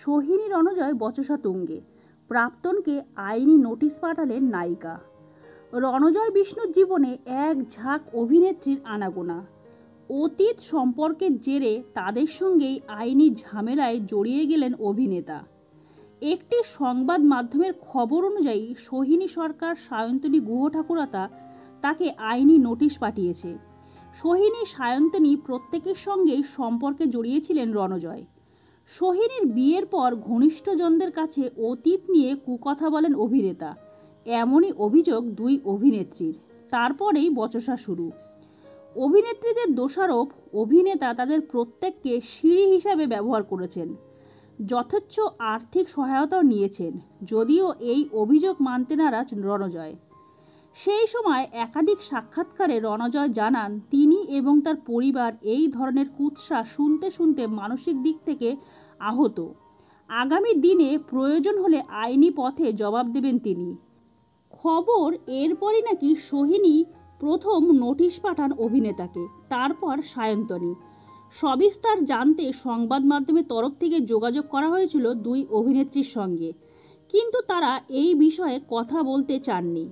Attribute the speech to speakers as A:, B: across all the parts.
A: সোহিনী রণজয় বচসা তুঙ্গে, প্রাক্তনকে আইনি নোটিশ পাঠালেন নায়িকা। রণজয় বিষ্ণুর জীবনে এক ঝাঁক অভিনেত্রীর আনাগোনা। অতীত সম্পর্কের জেরে তাদের সঙ্গেই আইনি ঝামেলায় জড়িয়ে গেলেন অভিনেতা। একটি সংবাদ মাধ্যমের খবর অনুযায়ী সোহিনী সরকার সায়ন্তনী গুহ ঠাকুরতা তাকে আইনি নোটিশ পাঠিয়েছে। সোহিনী সায়ন্তনী প্রত্যেকের সঙ্গেই সম্পর্কে জড়িয়েছিলেন রণজয়। সোহিনীর বিয়ের পর ঘনিষ্ঠজনদের কাছে অতীত নিয়ে কুকথা বলেন অভিনেতা। এমনই অভিযোগ দুই অভিনেত্রীর। তারপরেই বচসা শুরু। অভিনেত্রীদের দোষারোপ, অভিনেতা তাদের প্রত্যেককে সিঁড়ি হিসাবে ব্যবহার করেছেন, যথেচ্ছ আর্থিক সহায়তাও নিয়েছেন, যদিও এই অভিযোগ মানতে নারাজ রণজয়। সেই সময় একাধিক সাক্ষাৎকারে রণজয় জানান তিনি এবং তার পরিবার এই ধরনের কুৎসা শুনতে শুনতে মানসিক দিক থেকে আহত। আগামী দিনে প্রয়োজন হলে আইনি পথে জবাব দেবেন তিনি। খবর এরপরই নাকি সোহিনী প্রথম নোটিশ পাঠান অভিনেতাকে, তারপর সায়ন্তনী। সবিস্তার জানতে সংবাদ মাধ্যমের তরফ থেকে যোগাযোগ করা হয়েছিল দুই অভিনেত্রীর সঙ্গে, কিন্তু তারা এই বিষয়ে কথা বলতে চাননি।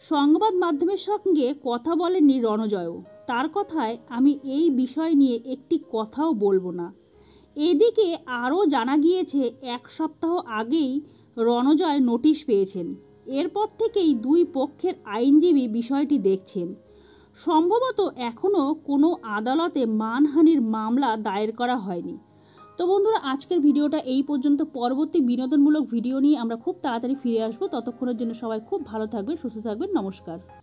A: সংবাদ মাধ্যমের সঙ্গে কথা বলেননি রণজয়ও। তার কথায়, আমি এই বিষয় নিয়ে একটি কথাও বলবো না। এদিকে আরও জানা গিয়েছে, এক সপ্তাহ আগেই রণজয় নোটিশ পেয়েছেন। এরপর থেকেই দুই পক্ষের আইনজীবী বিষয়টি দেখছেন। সম্ভবত এখনও কোনো আদালতে মানহানির মামলা দায়ের করা হয়নি। তো বন্ধুরা, আজকের ভিডিওটা এই পর্যন্ত। পরবর্তী বিনোদনমূলক ভিডিও নিয়ে আমরা খুব তাড়াতাড়ি ফিরে আসবো। ততক্ষণের জন্য সবাই খুব ভালো থাকবেন, সুস্থ থাকবেন। নমস্কার।